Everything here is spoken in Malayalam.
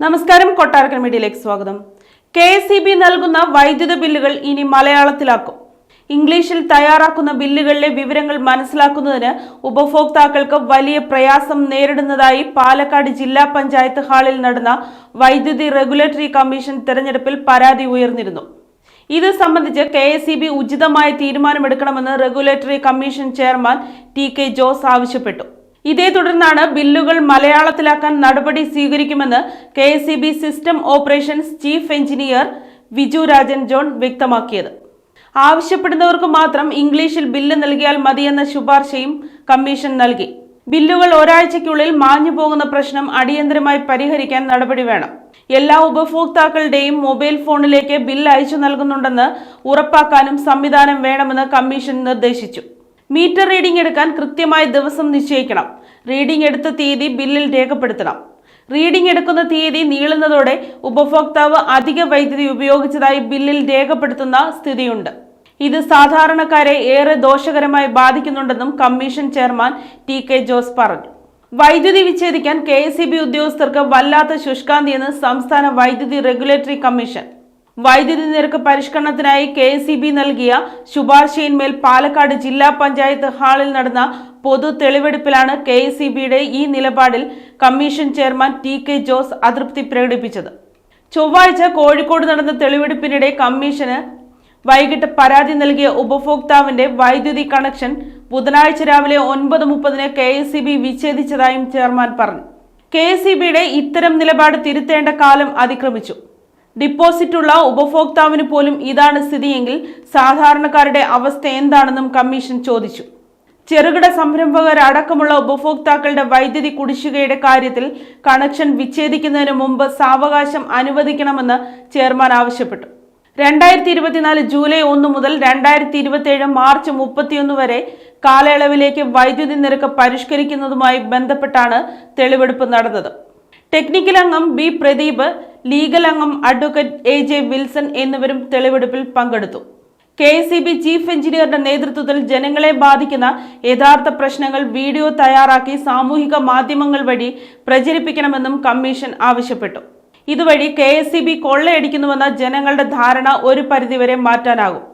നമസ്കാരം, കൊട്ടാരക്കര മീഡിയയിലേക്ക് സ്വാഗതം. KSEB നൽകുന്ന വൈദ്യുത ബില്ലുകൾ ഇനി മലയാളത്തിലാക്കും. ഇംഗ്ലീഷിൽ തയ്യാറാക്കുന്ന ബില്ലുകളിലെ വിവരങ്ങൾ മനസ്സിലാക്കുന്നതിന് ഉപഭോക്താക്കൾക്ക് വലിയ പ്രയാസം നേരിടുന്നതായി പാലക്കാട് ജില്ലാ പഞ്ചായത്ത് ഹാളിൽ നടന്ന വൈദ്യുതി റെഗുലേറ്ററി കമ്മീഷൻ തെരഞ്ഞെടുപ്പിൽ പരാതി ഉയർന്നിരുന്നു. ഇത് സംബന്ധിച്ച് KSEB ഉചിതമായ തീരുമാനമെടുക്കണമെന്ന് regulatory commission chairman TK Jose ആവശ്യപ്പെട്ടു. ഇതേ തുടർന്നാണ് ബില്ലുകൾ മലയാളത്തിലാക്കാൻ നടപടി സ്വീകരിക്കുമെന്ന് KSEB system operations chief engineer Viju Rajan John വ്യക്തമാക്കിയത്. ആവശ്യപ്പെടുന്നവർക്ക് മാത്രം ഇംഗ്ലീഷിൽ ബില്ല് നൽകിയാൽ മതിയെന്ന ശുപാർശയും കമ്മീഷൻ നൽകി. ബില്ലുകൾ ഒരാഴ്ചയ്ക്കുള്ളിൽ മാഞ്ഞു പോകുന്ന പ്രശ്നം അടിയന്തരമായി പരിഹരിക്കാൻ നടപടി വേണം. എല്ലാ ഉപഭോക്താക്കളുടെയും മൊബൈൽ ഫോണിലേക്ക് ബില്ല് അയച്ചു നൽകുന്നുണ്ടെന്ന് ഉറപ്പാക്കാനും സംവിധാനം വേണമെന്ന് കമ്മീഷൻ നിർദ്ദേശിച്ചു. മീറ്റർ റീഡിംഗ് എടുക്കാൻ കൃത്യമായ ദിവസം നിശ്ചയിക്കണം. റീഡിംഗ് എടുത്ത തീയതി ബില്ലിൽ രേഖപ്പെടുത്തണം. റീഡിംഗ് എടുക്കുന്ന തീയതി നീളുന്നതോടെ ഉപഭോക്താവ് അധിക വൈദ്യുതി ഉപയോഗിച്ചതായി ബില്ലിൽ രേഖപ്പെടുത്തുന്ന സ്ഥിതിയുണ്ട്. ഇത് സാധാരണക്കാരെ ഏറെ ദോഷകരമായി ബാധിക്കുന്നുണ്ടെന്നും കമ്മീഷൻ ചെയർമാൻ TK ജോസ് പറഞ്ഞു. വൈദ്യുതി വിച്ഛേദിക്കാൻ KSEB ഉദ്യോഗസ്ഥർക്ക് വല്ലാത്ത ശുഷ്കാന്തിയെന്ന് സംസ്ഥാന വൈദ്യുതി റെഗുലേറ്ററി കമ്മീഷൻ. വൈദ്യുതി നിരക്ക് പരിഷ്കരണത്തിനായി KSEB നൽകിയ ശുപാർശയിന്മേൽ പാലക്കാട് ജില്ലാ പഞ്ചായത്ത് ഹാളിൽ നടന്ന പൊതു തെളിവെടുപ്പിലാണ് KSEBയുടെ ഈ നിലപാടിൽ കമ്മീഷൻ ചെയർമാൻ TK ജോസ് അതൃപ്തി പ്രകടിപ്പിച്ചത്. ചൊവ്വാഴ്ച കോഴിക്കോട് നടന്ന തെളിവെടുപ്പിനിടെ കമ്മീഷന് വൈകിട്ട് പരാതി നൽകിയ ഉപഭോക്താവിന്റെ വൈദ്യുതി കണക്ഷൻ ബുധനാഴ്ച രാവിലെ 9:30 KSEB വിച്ഛേദിച്ചതായും ചെയർമാൻ പറഞ്ഞു. KSEBയുടെ ഇത്തരം നിലപാട് തിരുത്തേണ്ട കാലം അതിക്രമിച്ചു. ഡിപ്പോസിറ്റുള്ള ഉപഭോക്താവിന് പോലും ഇതാണ് സ്ഥിതിയെങ്കിൽ സാധാരണക്കാരുടെ അവസ്ഥ എന്താണെന്നും കമ്മീഷൻ ചോദിച്ചു. ചെറുകിട സംരംഭകരടക്കമുള്ള ഉപഭോക്താക്കളുടെ വൈദ്യുതി കുടിശ്ശികയുടെ കാര്യത്തിൽ കണക്ഷൻ വിച്ഛേദിക്കുന്നതിന് മുമ്പ് സാവകാശം അനുവദിക്കണമെന്ന് ചെയർമാൻ ആവശ്യപ്പെട്ടു. 2024 ജൂലൈ 1 മുതൽ 2027 മാർച്ച് 31 വരെ കാലയളവിലേക്ക് വൈദ്യുതി നിരക്ക് പരിഷ്കരിക്കുന്നതുമായി ബന്ധപ്പെട്ടാണ് തെളിവെടുപ്പ് നടന്നത്. ടെക്നിക്കൽ അംഗം B പ്രദീപ്, ലീഗൽ അംഗം അഡ്വക്കേറ്റ് AJ വിൽസൺ എന്നിവരും തെളിവെടുപ്പിൽ പങ്കെടുത്തു. KSEB ചീഫ് എഞ്ചിനീയറുടെ നേതൃത്വത്തിൽ ജനങ്ങളെ ബാധിക്കുന്ന യഥാർത്ഥ പ്രശ്നങ്ങൾ വീഡിയോ തയ്യാറാക്കി സാമൂഹിക മാധ്യമങ്ങൾ വഴി പ്രചരിപ്പിക്കണമെന്നും കമ്മീഷൻ ആവശ്യപ്പെട്ടു. ഇതുവഴി KSEB കൊള്ളയടിക്കുന്നുവെന്ന ജനങ്ങളുടെ ധാരണ ഒരു പരിധിവരെ മാറ്റാനാകും.